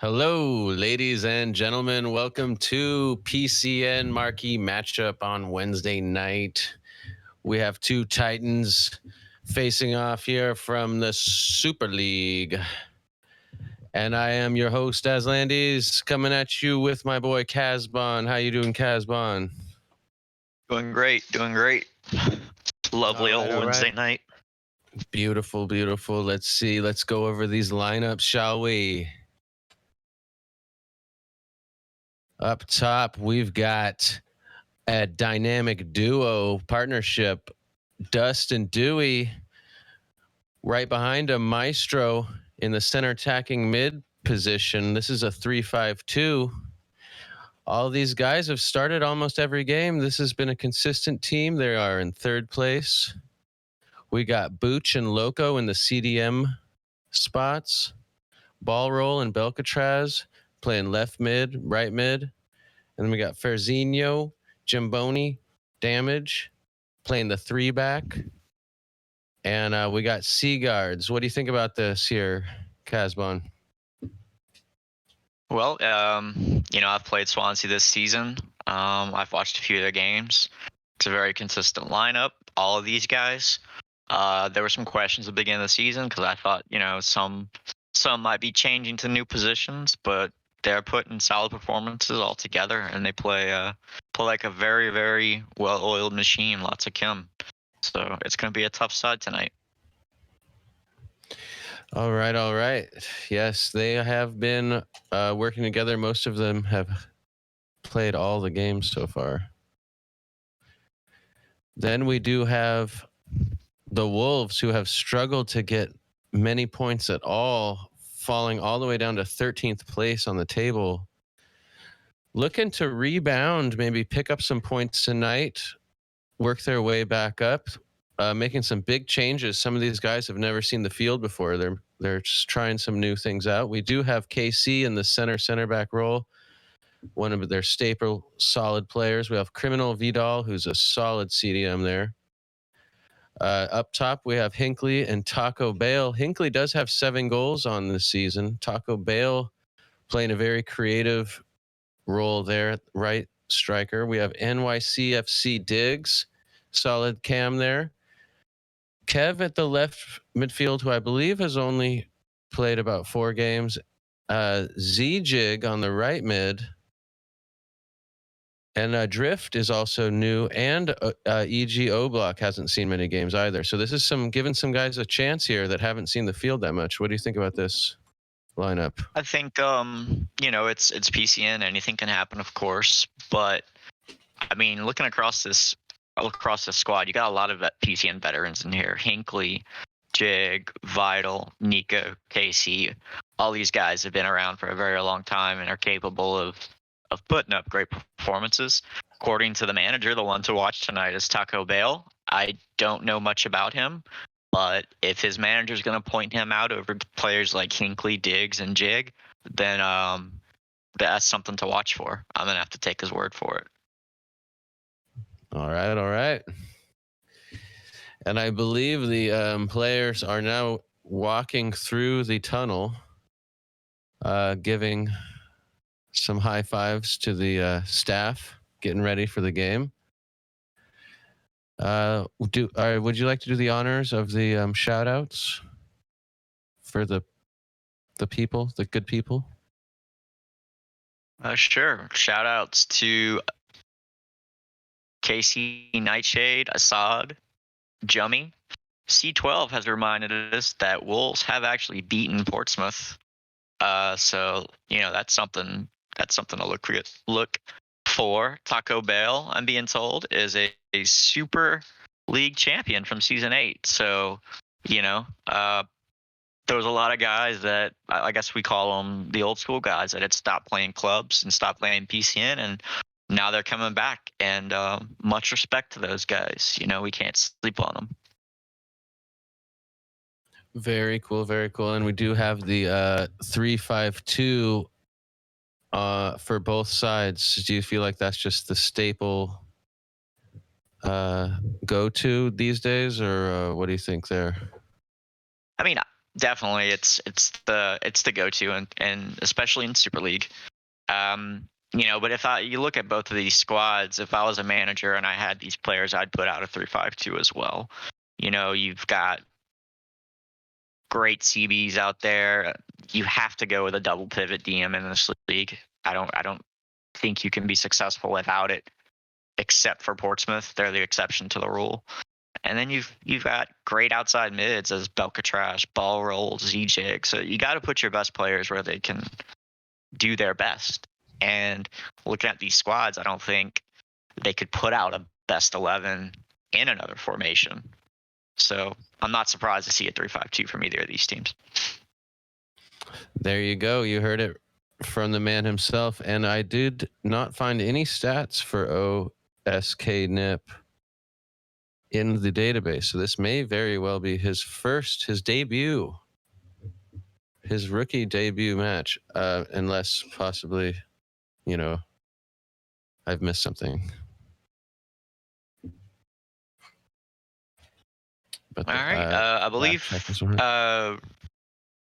Hello, ladies and gentlemen. Welcome to PCN Marquee Matchup on Wednesday night. We have two Titans facing off here from the Super League. And I am your host, Aslandes, coming at you with my boy Casbon. How you doing, Casbon? Doing great, doing great. Lovely All right, old all Wednesday right. night. Beautiful, beautiful. Let's see. Let's go over these lineups, shall we? Up top, we've got a dynamic duo partnership, Dust and Dewey. Right behind him, Maestro in the center attacking mid position. This is a 3-5-2. All these guys have started almost every game. This has been a consistent team. They are in third place. We got Booch and Loco in the CDM spots. Ball roll and Belcatraz playing left mid, right mid. And then we got Ferzinho, Gimboni, Damage playing the 3-back. And we got Seaguards. What do you think about this here, Casbon? Well, I've played Swansea this season. I've watched a few of their games. It's a very consistent lineup. All of these guys. There were some questions at the beginning of the season because I thought, some might be changing to new positions, but they're putting solid performances all together, and they play like a very, very well-oiled machine. Lots of Kim. So it's going to be a tough side tonight. All right, all right. Yes, they have been working together. Most of them have played all the games so far. Then we do have the Wolves, who have struggled to get many points at all, falling all the way down to 13th place on the table. Looking to rebound, maybe pick up some points tonight, work their way back up, making some big changes. Some of these guys have never seen the field before. They're just trying some new things out. We do have KC in the center back role, one of their staple solid players. We have Criminal Vidal, who's a solid CDM there. Up top, we have Hinckley and Taco Bale. Hinckley does have 7 goals on this season. Taco Bale playing a very creative role there at right striker. We have NYCFC Diggs, solid cam there. Kev at the left midfield, who I believe has only played about 4 games. Z-Jig on the right mid. And Drift is also new, and EG O-Block hasn't seen many games either. So this is giving some guys a chance here that haven't seen the field that much. What do you think about this lineup? I think it's PCN. Anything can happen, of course. But I mean, looking across this squad, you got a lot of PCN veterans in here. Hinckley, Jig, Vital, Nico, Casey. All these guys have been around for a very long time and are capable of putting up great performances. According to the manager, the one to watch tonight is Taco Bale. I don't know much about him, but if his manager's going to point him out over players like Hinckley, Diggs, and Jig, then that's something to watch for. I'm going to have to take his word for it. All right, all right. And I believe the players are now walking through the tunnel, giving some high fives to the staff, getting ready for the game. Would you like to do the honors of the shout outs for the people, the good people? Sure. Shout outs to Casey, Nightshade, Assad, Jummy. C12 has reminded us that Wolves have actually beaten Portsmouth. So that's something to look for. Taco Bell, I'm being told, is a Super League champion from season 8. So there was a lot of guys that I guess we call them the old school guys that had stopped playing clubs and stopped playing PCN, and now they're coming back. And much respect to those guys. We can't sleep on them. Very cool, very cool. And we do have the 3-5-2 for both sides. Do you feel like that's just the staple go-to these days, or what do you think there? I mean, definitely, it's the go-to, and especially in Super League. But if you look at both of these squads, if I was a manager and I had these players, I'd put out a 3-5-2 as well. You've got great CBs out there. You have to go with a double pivot DM in this league. I don't think you can be successful without it, except for Portsmouth. They're the exception to the rule. And then you've got great outside mids as Belkatrash, Ball Roll, Z-Jig. So you got to put your best players where they can do their best. And looking at these squads, I don't think they could put out a best 11 in another formation. So I'm not surprised to see a 3-5-2 from either of these teams. There you go. You heard it from the man himself. And I did not find any stats for OSK Nip in the database. So this may very well be his debut, his rookie debut match, unless possibly, I've missed something. But all right. I believe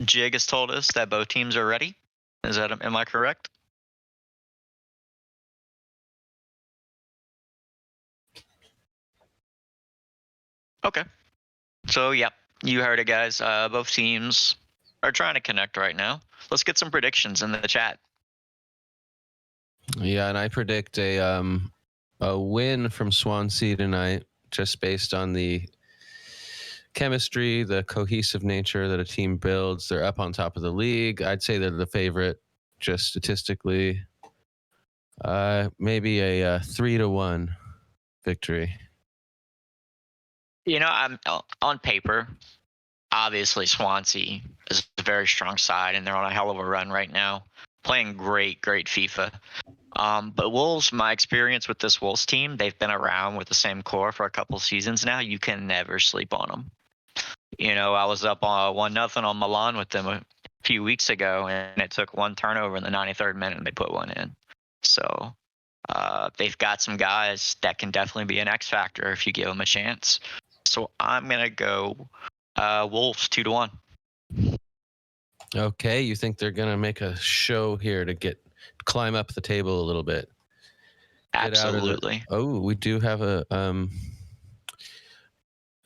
Jig has told us that both teams are ready. Am I correct? Okay. So, yeah, you heard it, guys. Both teams are trying to connect right now. Let's get some predictions in the chat. Yeah, and I predict a win from Swansea tonight, just based on the chemistry, the cohesive nature that a team builds. They're up on top of the league. I'd say they're the favorite, just statistically. Maybe a 3-1 victory. I'm on paper. Obviously, Swansea is a very strong side, and they're on a hell of a run right now, playing great FIFA. But Wolves, my experience with this Wolves team, they've been around with the same core for a couple seasons now. You can never sleep on them. I was up on 1-0 on Milan with them a few weeks ago, and it took one turnover in the 93rd minute, and they put one in. So they've got some guys that can definitely be an X factor if you give them a chance. So I'm gonna go Wolves 2-1. Okay, you think they're gonna make a show here to climb up the table a little bit? Absolutely. We do have a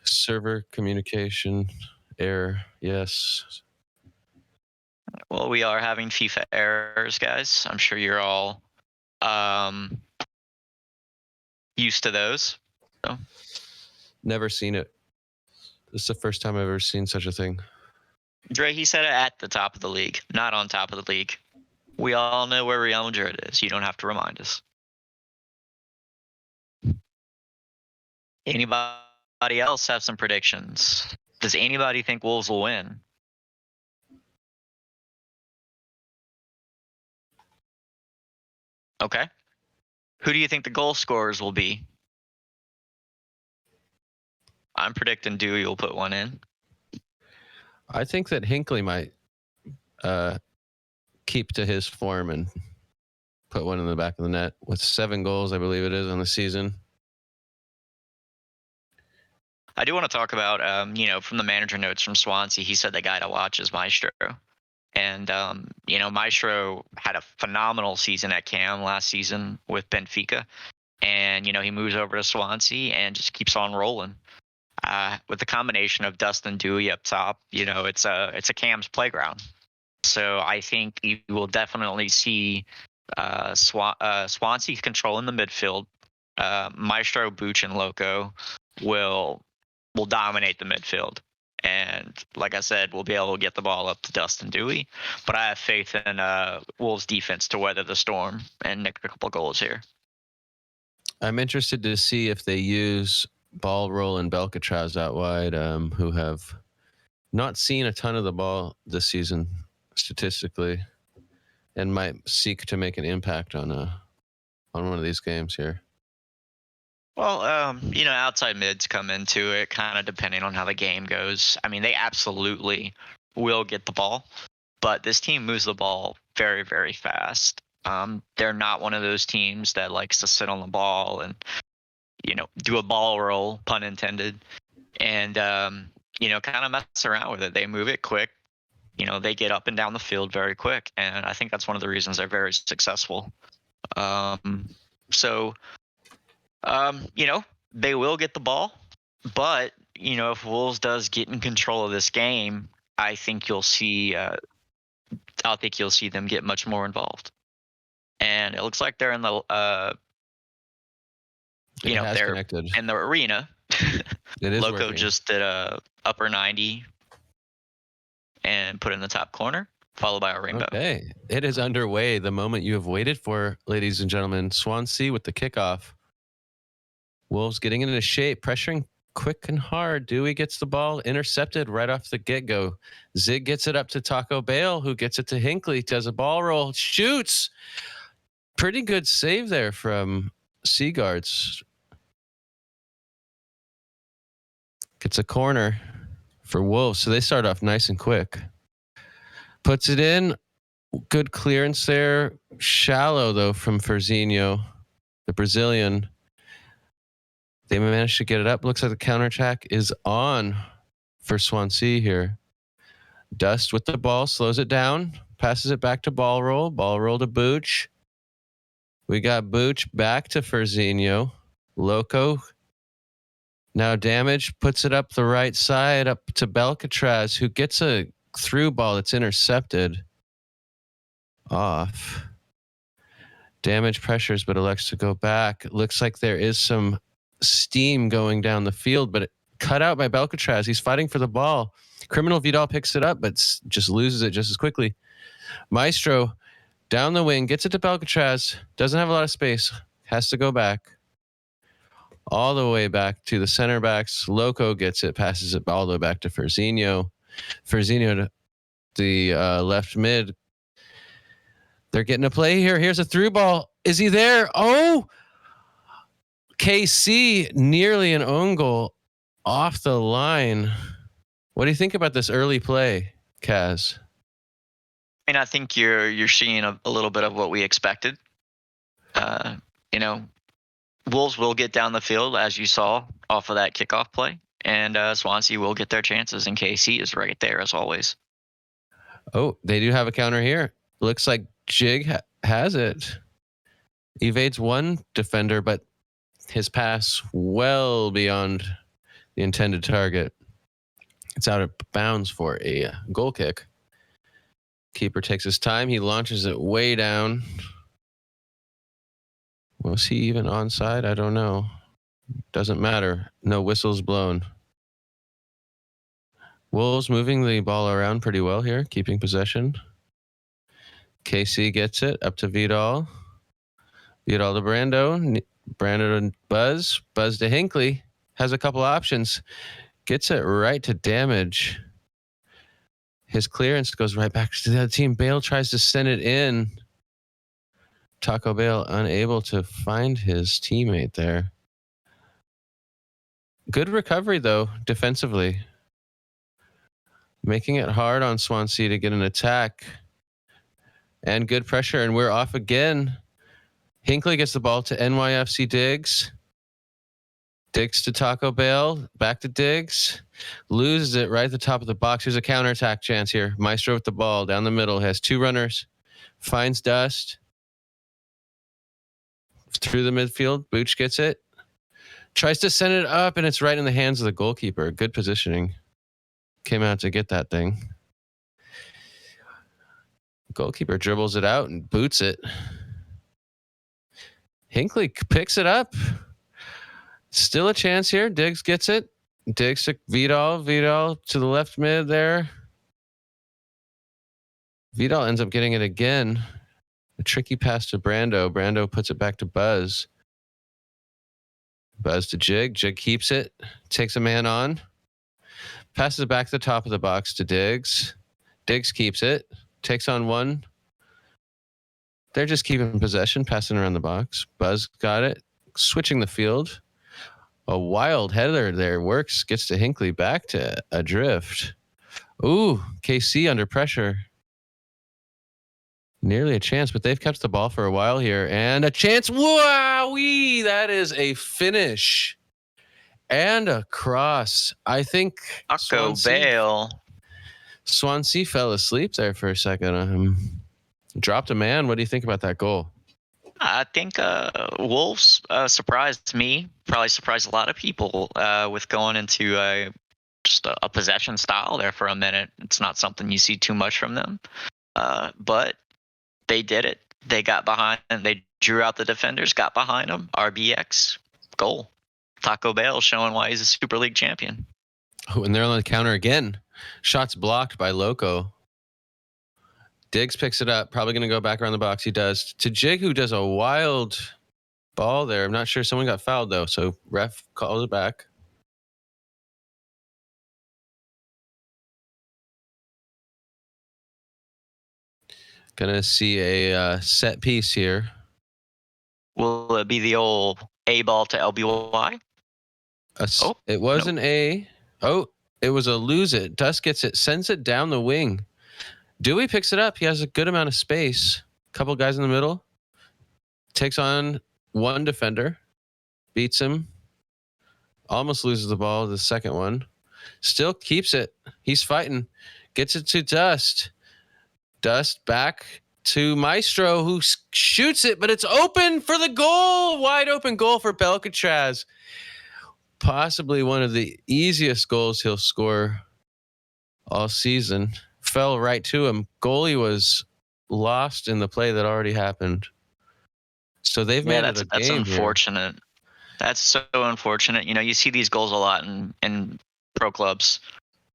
server communication error. Yes. Well, we are having FIFA errors, guys. I'm sure you're all used to those. So. Never seen it. This is the first time I've ever seen such a thing. Dre, he said it at the top of the league, not on top of the league. We all know where Real Madrid is. You don't have to remind us. Anybody else have some predictions? Does anybody think Wolves will win? Okay. Who do you think the goal scorers will be? I'm predicting Dewey will put one in. I think that Hinckley might keep to his form and put one in the back of the net with 7 goals, I believe it is, on the season. I do want to talk about, from the manager notes from Swansea, he said the guy to watch is Maestro. And, Maestro had a phenomenal season at Cam last season with Benfica. And, he moves over to Swansea and just keeps on rolling. With the combination of Dustin Dewey up top, it's a Cam's playground. So I think you will definitely see Swansea controlling the midfield. Maestro, Booch, and Loco will dominate the midfield. And like I said, we'll be able to get the ball up to Dustin Dewey. But I have faith in Wolves' defense to weather the storm and nick a couple goals here. I'm interested to see if they use Ball Roll and Belkatraz out wide, who have not seen a ton of the ball this season statistically, and might seek to make an impact on one of these games here. Well, outside mids come into it kind of depending on how the game goes. I mean, they absolutely will get the ball, but this team moves the ball very, very fast. They're not one of those teams that likes to sit on the ball and, do a ball roll, pun intended. And kind of mess around with it. They move it quick. They get up and down the field very quick, and I think that's one of the reasons they're very successful. So, they will get the ball, but if Wolves does get in control of this game, I think you'll see. I think you'll see them get much more involved. And it looks like they're in the, It has they're connected. in the arena. It is Loco working. just did a upper 90 and put in the top corner, followed by a rainbow. Okay. It is underway. The moment you have waited for, ladies and gentlemen. Swansea with the kickoff. Wolves getting into shape, pressuring quick and hard. Dewey gets the ball intercepted right off the get-go. Zig gets it up to Taco Bale, who gets it to Hinckley, does a ball roll, shoots. Pretty good save there from Seaguards. Gets a corner for Wolves. So they start off nice and quick. Puts it in. Good clearance there. Shallow, though, from Ferzinho, the Brazilian. They managed to get it up. Looks like the counterattack is on for Swansea here. Dust with the ball, slows it down, passes it back to ball roll to Booch. We got Booch back to Ferzinho. Loco. Now Damage puts it up the right side, up to Belcatraz, who gets a through ball that's intercepted. Off. Damage pressures, but elects to go back. It looks like there is some steam going down the field, but cut out by Belcatraz. He's fighting for the ball. Criminal Vidal picks it up, but just loses it just as quickly. Maestro down the wing, gets it to Belcatraz. Doesn't have a lot of space. Has to go back. All the way back to the center backs. Loco gets it, passes it all the way back to Ferzinho. Ferzinho to the left mid. They're getting a play here. Here's a through ball. Is he there? Oh! KC nearly an own goal off the line. What do you think about this early play, Kaz? I think you're seeing a little bit of what we expected. Wolves will get down the field, as you saw off of that kickoff play, and Swansea will get their chances, and KC is right there as always. Oh, they do have a counter here. Looks like Jig has it. Evades one defender, but his pass well beyond the intended target. It's out of bounds for a goal kick. Keeper takes his time. He launches it way down. Was he even onside? I don't know. Doesn't matter. No whistles blown. Wolves moving the ball around pretty well here, keeping possession. KC gets it up to Vidal. Vidal to Brando. Brando to Buzz. Buzz to Hinckley. Has a couple options. Gets it right to Damage. His clearance goes right back to the other team. Bale tries to send it in. Taco Bale unable to find his teammate there. Good recovery, though, defensively. Making it hard on Swansea to get an attack. And good pressure, and we're off again. Hinckley gets the ball to NYFC Diggs. Diggs to Taco Bale. Back to Diggs. Loses it right at the top of the box. Here's a counterattack chance here. Maestro with the ball down the middle. Has two runners. Finds Dust. Through the midfield. Booch gets it. Tries to send it up, and it's right in the hands of the goalkeeper. Good positioning. Came out to get that thing. Goalkeeper dribbles it out and boots it. Hinckley picks it up. Still a chance here. Diggs gets it. Diggs to Vidal. Vidal to the left mid there. Vidal ends up getting it again. A tricky pass to Brando. Brando puts it back to Buzz. Buzz to Jig. Jig keeps it. Takes a man on. Passes it back to the top of the box to Diggs. Diggs keeps it. Takes on one. They're just keeping possession, passing around the box. Buzz got it. Switching the field. A wild header there works. Gets to Hinckley, back to adrift. Ooh, KC under pressure. Nearly a chance, but they've kept the ball for a while here. And a chance. Wowee! That is a finish. And a cross. I think Taco Bale. Swansea fell asleep there for a second. Dropped a man. What do you think about that goal? I think Wolves surprised me, probably surprised a lot of people with going into just a possession style there for a minute. It's not something you see too much from them, but they did it. They got behind and they drew out the defenders, got behind them. RBX goal. Taco Bell showing why he's a Super League champion. Oh, and they're on the counter again. Shots blocked by Loco. Diggs picks it up. Probably going to go back around the box. He does. To Jig, who does a wild ball there. I'm not sure. Someone got fouled, though. So ref calls it back. Going to see a set piece here. Will it be the old A ball to LBY? It was an A. Oh, it was a lose it. Dust gets it, sends it down the wing. Dewey picks it up. He has a good amount of space. Couple guys in the middle. Takes on one defender. Beats him. Almost loses the ball. The second one. Still keeps it. He's fighting. Gets it to Dust. Dust back to Maestro, who shoots it, but it's open for the goal. Wide open goal for Belcatraz. Possibly one of the easiest goals he'll score all season. Fell right to him. Goalie was lost in the play that already happened. So they've made it a game. That's unfortunate. Here. That's so unfortunate. You know, you see these goals a lot in pro clubs.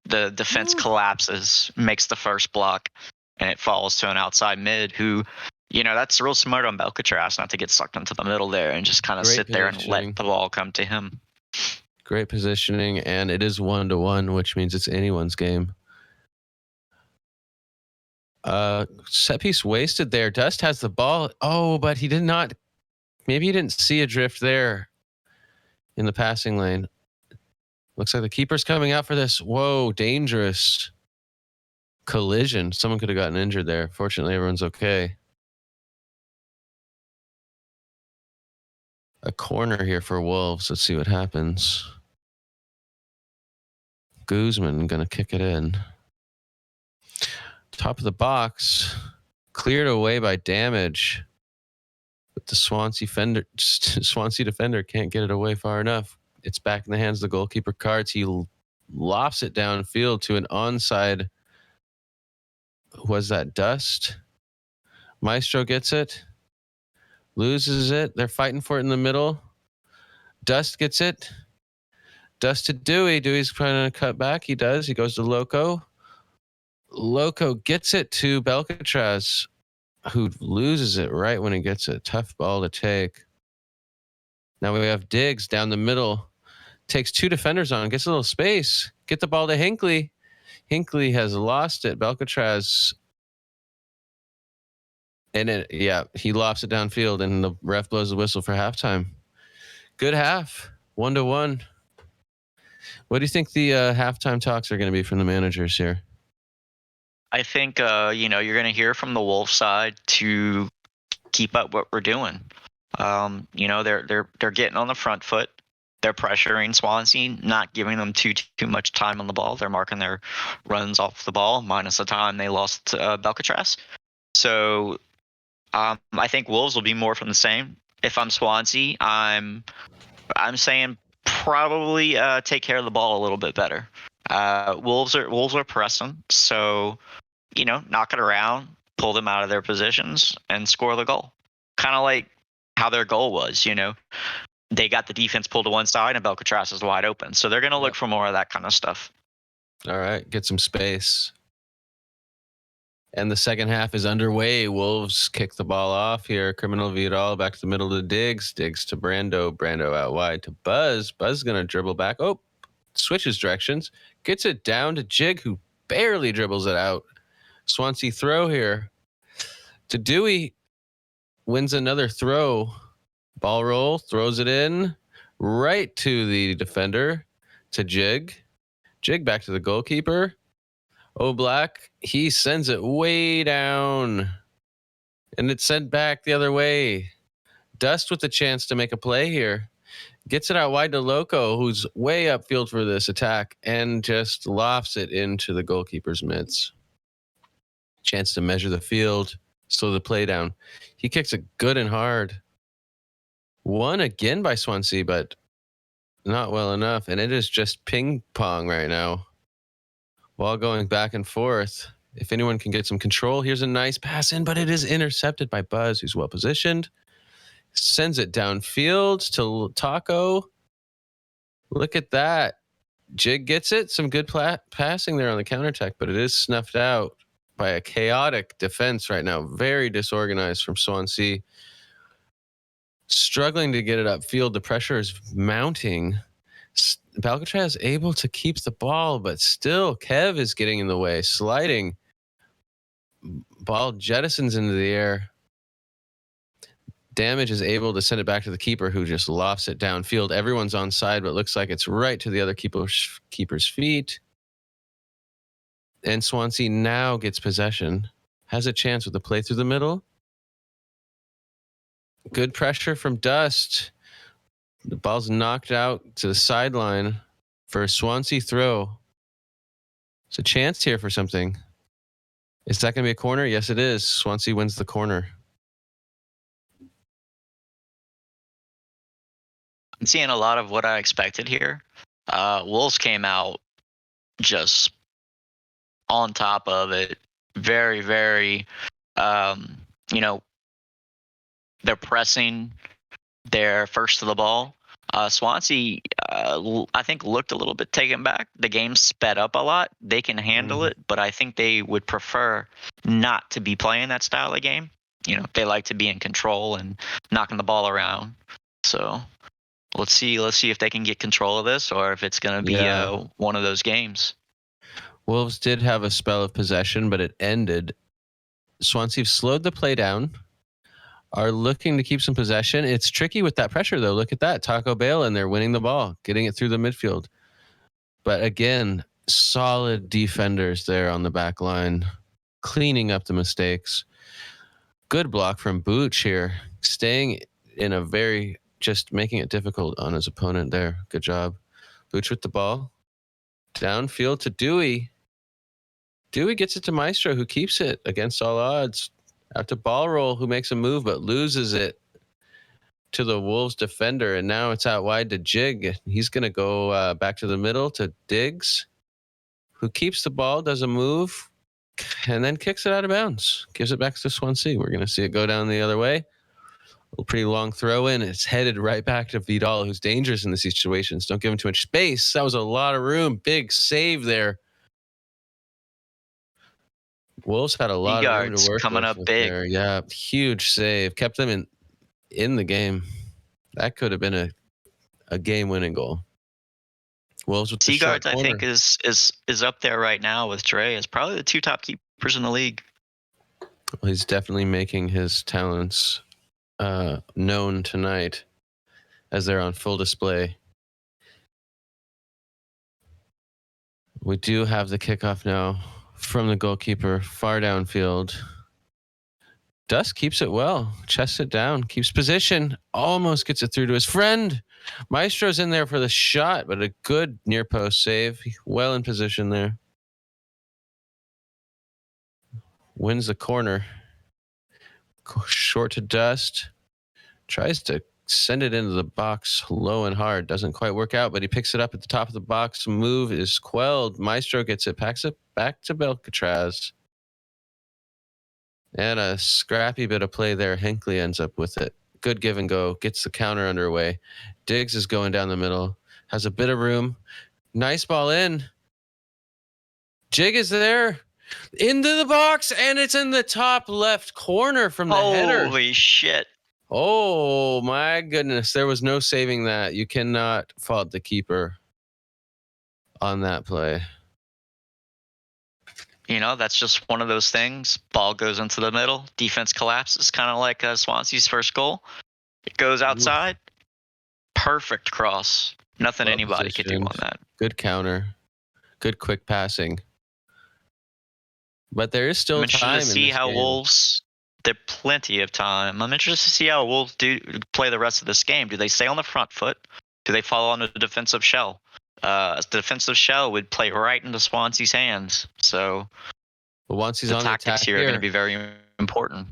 The defense collapses, makes the first block, and it falls to an outside mid who, you know, that's real smart on Belcatraz not to get sucked into the middle there and just kind of sit there and let the ball come to him. Great positioning, and it is 1-1, which means it's anyone's game. Set piece wasted there. Dust has the ball. Oh, but he did not. Maybe he didn't see a drift there in the passing lane. Looks like the keeper's coming out for this. Whoa, dangerous collision. Someone could have gotten injured there. Fortunately, everyone's okay. A corner here for Wolves. Let's see what happens. Guzman going to kick it in. Top of the box. Cleared away by Damage. But the Swansea defender can't get it away far enough. It's back in the hands of the goalkeeper Cards. He lofts it downfield to an onside. Was that Dust? Maestro gets it. Loses it. They're fighting for it in the middle. Dust gets it. Dust to Dewey. Dewey's trying to cut back. He does. He goes to Loco. Loco gets it to Belcatraz, who loses it right when he gets it. Tough ball to take. Now we have Diggs down the middle. Takes two defenders on. Gets a little space. Get the ball to Hinckley. Hinckley has lost it. Belcatraz. And he lofts it downfield, and the ref blows the whistle for halftime. Good half. 1-1. What do you think the halftime talks are going to be from the managers here? I think you're going to hear from the Wolves side to keep up what we're doing. They're getting on the front foot. They're pressuring Swansea, not giving them too much time on the ball. They're marking their runs off the ball minus the time they lost to Belcatraz. So I think Wolves will be more from the same. If I'm Swansea, I'm saying probably take care of the ball a little bit better. Wolves are pressing, so knock it around, pull them out of their positions, and score the goal. Kind of like how their goal was. They got the defense pulled to one side, and Belcatraz is wide open. So they're going to look for more of that kind of stuff. All right, get some space. And the second half is underway. Wolves kick the ball off here. Criminal Vidal back to the middle to Diggs. Diggs to Brando. Brando out wide to Buzz. Buzz is going to dribble back. Oh, switches directions. Gets it down to Jig, who barely dribbles it out. Swansea throw here. To Dewey. Wins another throw. Ball roll. Throws it in. Right to the defender. To Jig. Jig back to the goalkeeper. Black, he sends it way down. And it's sent back the other way. Dust with the chance to make a play here. Gets it out wide to Loco, who's way upfield for this attack, and just lofts it into the goalkeeper's mitts. Chance to measure the field, slow the play down. He kicks it good and hard. Won again by Swansea, but not well enough. And it is just ping pong right now. While going back and forth. If anyone can get some control, here's a nice pass in, but it is intercepted by Buzz, who's well positioned. Sends it downfield to Taco. Look at that. Jig gets it. Some good passing there on the counterattack, but it is snuffed out by a chaotic defense right now. Very disorganized from Swansea. Struggling to get it upfield. The pressure is mounting. Balcatraz able to keep the ball, but still Kev is getting in the way, sliding. Ball jettisons into the air. Damage is able to send it back to the keeper, who just lofts it downfield. Everyone's on side, but looks like it's right to the other keeper's feet. And Swansea now gets possession. Has a chance with the play through the middle. Good pressure from Dust. The ball's knocked out to the sideline for a Swansea throw. It's a chance here for something. Is that going to be a corner? Yes, it is. Swansea wins the corner. I'm seeing a lot of what I expected here. Wolves came out just on top of it. Very, very, they're pressing. They're first to the ball. Swansea, I think, looked a little bit taken back. The game sped up a lot. They can handle it, but I think they would prefer not to be playing that style of game. They like to be in control and knocking the ball around. So let's see if they can get control of this, or if it's going to be one of those games. Wolves did have a spell of possession, but it ended. Swansea slowed the play down. Are looking to keep some possession. It's tricky with that pressure, though. Look at that. Taco Bale, and they're winning the ball, getting it through the midfield. But again, solid defenders there on the back line, cleaning up the mistakes. Good block from Booch here, staying in a just making it difficult on his opponent there. Good job. Booch with the ball. Downfield to Dewey. Dewey gets it to Maestro, who keeps it against all odds. Out to ball roll, who makes a move but loses it to the Wolves defender, and now it's out wide to Jig. He's going to go back to the middle to Diggs, who keeps the ball, does a move, and then kicks it out of bounds. Gives it back to Swansea. We're going to see it go down the other way. A pretty long throw in. It's headed right back to Vidal, who's dangerous in these situations. Don't give him too much space. That was a lot of room. Big save there. Wolves had a lot of room to work coming with up big there. Yeah, huge save. Kept them in the game. That could have been a game-winning goal. Wolves with the short Seaguards, corner. I think, is up there right now with Dre. It's probably the two top keepers in the league. Well, he's definitely making his talents known tonight as they're on full display. We do have the kickoff now from the goalkeeper, far downfield. Dust keeps it well, chests it down, keeps position, almost gets it through to his friend. Maestro's in there for the shot, but a good near post save. Well in position there. Wins the corner. Short to Dust. Tries to send it into the box low and hard. Doesn't quite work out, but he picks it up at the top of the box. Move is quelled. Maestro gets it, packs it back to Belcatraz. And a scrappy bit of play there. Hinckley ends up with it. Good give and go. Gets the counter underway. Diggs is going down the middle. Has a bit of room. Nice ball in. Jig is there. Into the box, and it's in the top left corner from the header. Holy shit. Oh, my goodness. There was no saving that. You cannot fault the keeper on that play. That's just one of those things. Ball goes into the middle. Defense collapses, kind of like Swansea's first goal. It goes outside. Perfect cross. Nothing well anybody could do on that. Good counter. Good quick passing. But there is still time to see in how game. Wolves. There's plenty of time. I'm interested to see how Wolves do play the rest of this game. Do they stay on the front foot? do they fall on the defensive shell? The defensive shell would play right into Swansea's hands. So But once he's the on the tactics attack here are going to here, be very important.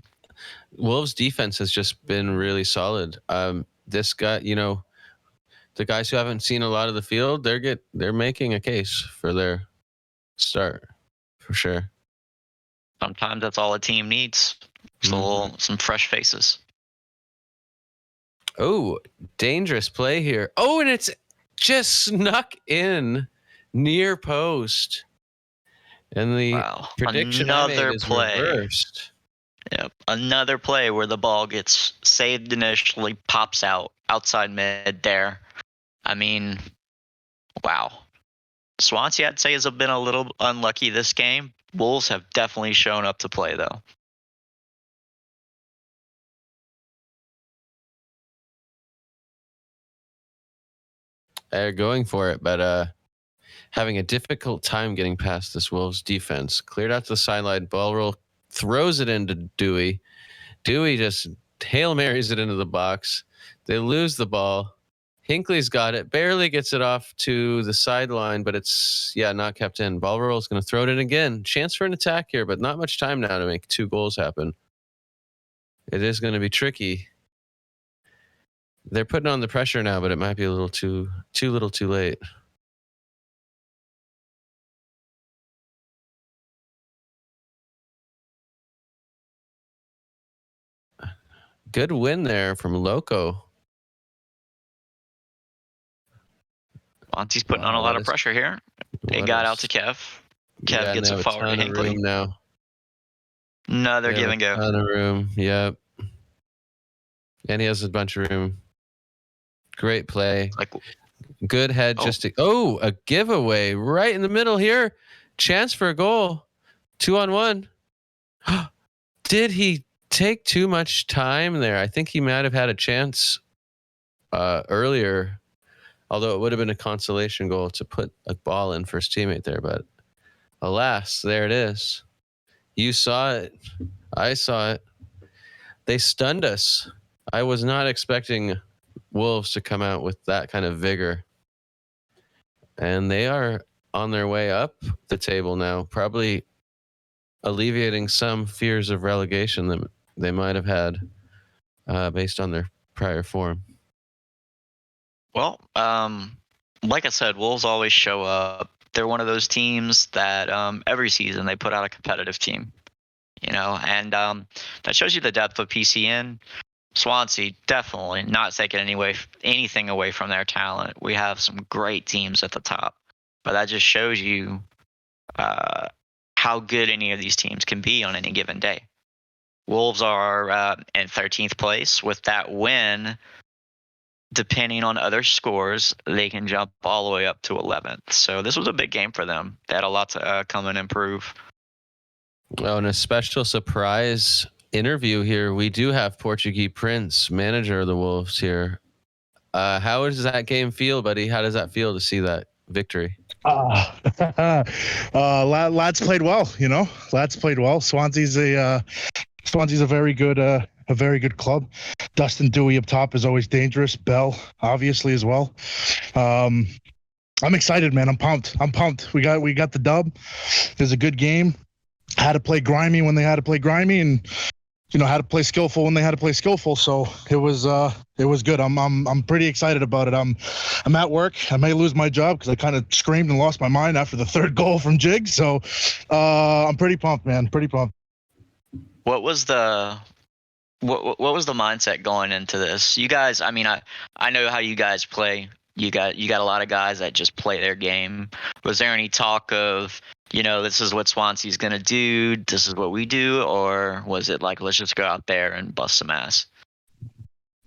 Wolves defense has just been really solid. This guy, the guys who haven't seen a lot of the field, they're making a case for their start for sure. Sometimes that's all a team needs. Some fresh faces. Oh, dangerous play here. Oh, and it's just snuck in near post. And the prediction I made is reversed. Yep. Another play where the ball gets saved initially, pops out outside mid there. I mean, wow. Swansea, I'd say, has been a little unlucky this game. Wolves have definitely shown up to play, though. They're going for it, but having a difficult time getting past this Wolves defense. Cleared out to the sideline. Ball roll, throws it into Dewey. Dewey just Hail Marys it into the box. They lose the ball. Hinckley's got it. Barely gets it off to the sideline, but it's, not kept in. Ball roll's going to throw it in again. Chance for an attack here, but not much time now to make 2 goals happen. It is going to be tricky. They're putting on the pressure now, but it might be a little too little too late. Good win there from Loco. Monty's putting on a lot of pressure here. They got out to Kev. Kev gets it forward to Hinckley. Now. Another give and go. A ton of room. Yep. And he has a bunch of room. Great play. Good head. A giveaway right in the middle here. Chance for a goal. 2-on-1. Did he take too much time there? I think he might have had a chance earlier, although it would have been a consolation goal to put a ball in for his teammate there. But alas, there it is. You saw it. I saw it. They stunned us. I was not expecting Wolves to come out with that kind of vigor. And they are on their way up the table now, probably alleviating some fears of relegation that they might have had based on their prior form. Well, like I said, Wolves always show up. They're one of those teams that every season they put out a competitive team, and that shows you the depth of PCN. Swansea, definitely not taking anything away from their talent. We have some great teams at the top, but that just shows you how good any of these teams can be on any given day. Wolves are in 13th place. With that win, depending on other scores, they can jump all the way up to 11th. So this was a big game for them. They had a lot to come and improve. Oh, and a special surprise interview here. We do have Portuguese Prince, manager of the Wolves here. How does that game feel, buddy? How does that feel to see that victory? Lads played well, Lads played well. Swansea's a very good club. Dustin Dewey up top is always dangerous. Bell, obviously, as well. I'm excited, man. I'm pumped. We got the dub. It was a good game. Had to play grimy when they had to play grimy, and had to play skillful when they had to play skillful. So it was good. I'm pretty excited about it. I'm at work. I may lose my job because I kind of screamed and lost my mind after the 3rd goal from Jiggs. So I'm pretty pumped, man. Pretty pumped. What was the mindset going into this? You guys, I know how you guys play. You got a lot of guys that just play their game. Was there any talk of, this is what Swansea's going to do, this is what we do, or was it like, let's just go out there and bust some ass?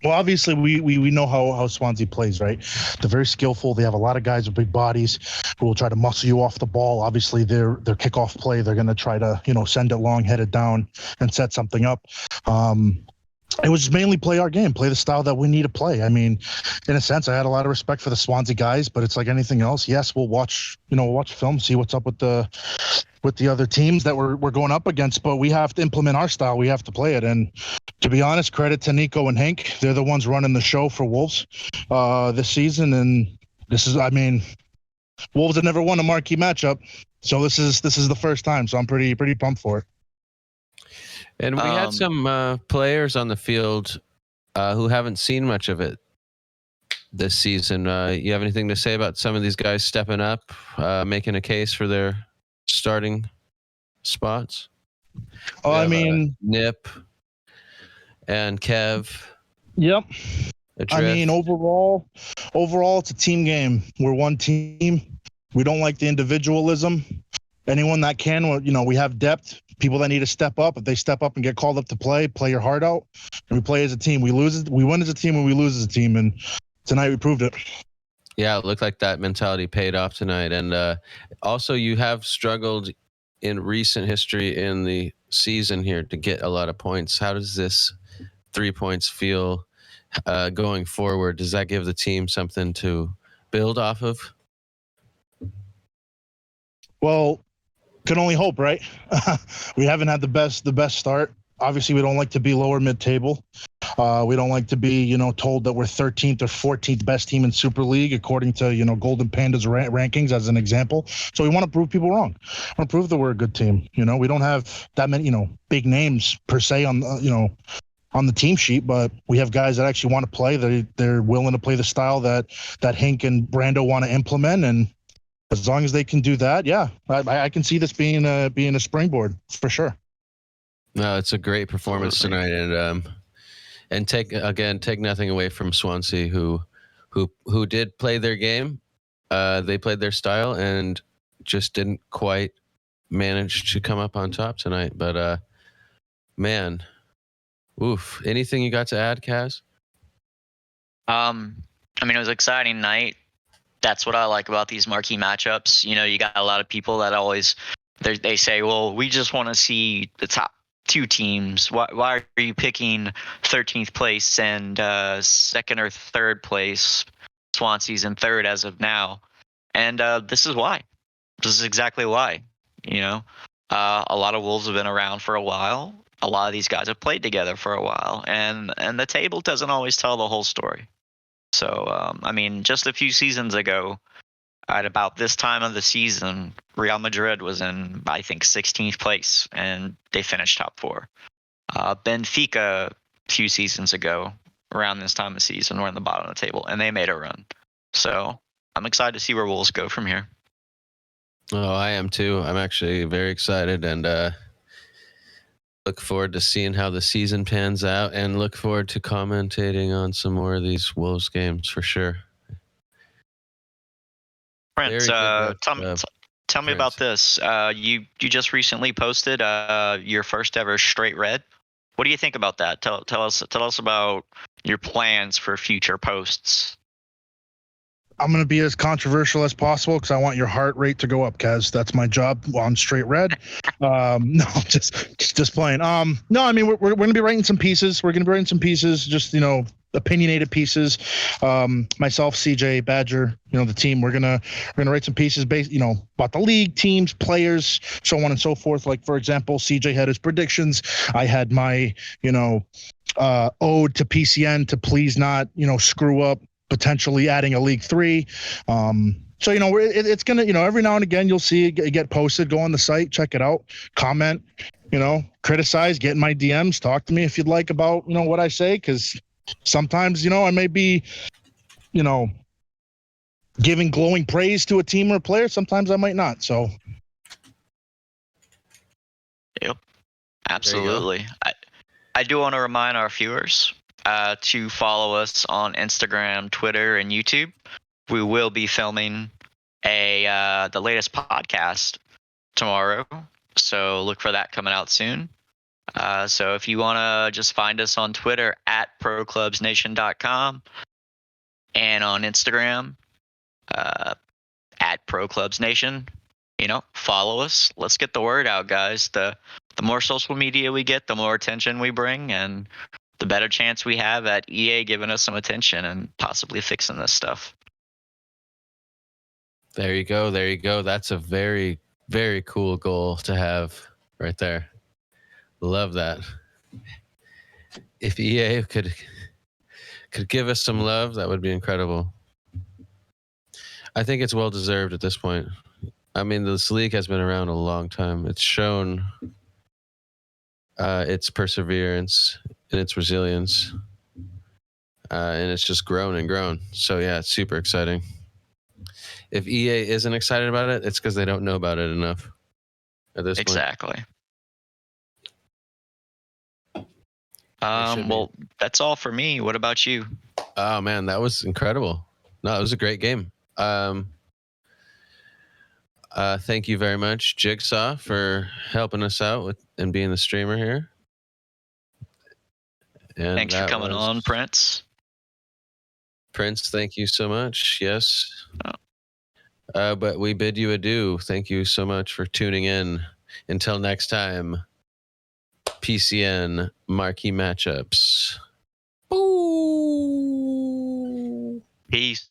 Well, obviously, we know how Swansea plays, right? They're very skillful. They have a lot of guys with big bodies who will try to muscle you off the ball. Obviously, their kickoff play, they're going to try to, send it long, headed down, and set something up. It was mainly play our game, play the style that we need to play. In a sense, I had a lot of respect for the Swansea guys, but it's like anything else. Yes, we'll watch film, see what's up with the other teams that we're going up against, but we have to implement our style. We have to play it. And To be honest, credit to Nico and Hank. They're the ones running the show for Wolves this season, and Wolves have never won a marquee matchup, so this is the first time. So I'm pretty pumped for it. And we had some players on the field who haven't seen much of it this season. You have anything to say about some of these guys stepping up, making a case for their starting spots? Nip and Kev. Yep. Adrift. Overall, it's a team game. We're one team. We don't like the individualism. Anyone that can, we have depth. People that need to step up. If they step up and get called up to play your heart out. And we play as a team. We win as a team, and we lose as a team. And tonight we proved it. Yeah, it looked like that mentality paid off tonight. And also, you have struggled in recent history in the season here to get a lot of points. How does this 3 points feel going forward? Does that give the team something to build off of? Well, can only hope, right? We haven't had the best start. Obviously, we don't like to be lower mid-table. We don't like to be, told that we're 13th or 14th best team in Super League according to, Golden Panda's rankings as an example. So we want to prove people wrong. We want to prove that we're a good team. We don't have that many, big names per se on, on the team sheet, but we have guys that actually want to play. They're willing to play the style that Hank and Brando want to implement, and as long as they can do that, yeah, I can see this being a springboard for sure. No, it's a great performance tonight, and take nothing away from Swansea, who did play their game. They played their style and just didn't quite manage to come up on top tonight. But man, oof! Anything you got to add, Kaz? It was an exciting night. That's what I like about these marquee matchups. You got a lot of people that always they say, well, we just want to see the top two teams. Why are you picking 13th place and second or third place? Swansea's in third as of now. And this is why. This is exactly why. A lot of Wolves have been around for a while. A lot of these guys have played together for a while. And the table doesn't always tell the whole story. So, just a few seasons ago, at about this time of the season, Real Madrid was in, I think, 16th place, and they finished top four. Benfica, a few seasons ago, around this time of season, were in the bottom of the table, and they made a run. So I'm excited to see where Wolves go from here. Oh, I am too. I'm actually very excited, and look forward to seeing how the season pans out, and look forward to commentating on some more of these Wolves games for sure. Prince, tell me about this. You just recently posted your first ever straight red. What do you think about that? Tell us about your plans for future posts. I'm going to be as controversial as possible because I want your heart rate to go up, Kaz. That's my job on Straight Red. No, just playing. No, we're going to be writing some pieces. We're going to be writing some pieces, just, opinionated pieces. Myself, CJ, Badger, the team, we're going to write some pieces based, about the league, teams, players, so on and so forth. Like, for example, CJ had his predictions. I had my, ode to PCN to please not, screw up potentially adding a League 3. So, it's going to, every now and again, you'll see it get posted. Go on the site, check it out, comment, criticize, get in my DMs, talk to me if you'd like about, what I say. Because sometimes, I may be, giving glowing praise to a team or a player. Sometimes I might not. So. Yep, absolutely. I do want to remind our viewers to follow us on Instagram, Twitter, and YouTube. We will be filming the latest podcast tomorrow, so look for that coming out soon. So if you want to just find us on Twitter at ProClubsNation.com and on Instagram at ProClubsNation, follow us. Let's get the word out, guys. The more social media we get, the more attention we bring, and the better chance we have at EA giving us some attention and possibly fixing this stuff. There you go. That's a very, very cool goal to have right there. Love that. If EA could give us some love, that would be incredible. I think it's well deserved at this point. I mean, this league has been around a long time. It's shown its perseverance and its resilience, and it's just grown and grown. So yeah, it's super exciting. If EA isn't excited about it, it's because they don't know about it enough at this point. Exactly. should be. Well, that's all for me. What about you? Oh man, that was incredible. No, it was a great game. Thank you very much, Jigsaw, for helping us out with and being the streamer here. And Thanks for coming on, Prince. Prince, thank you so much. Yes. Oh. But we bid you adieu. Thank you so much for tuning in. Until next time, PCN Marquee Matchups. Ooh. Peace.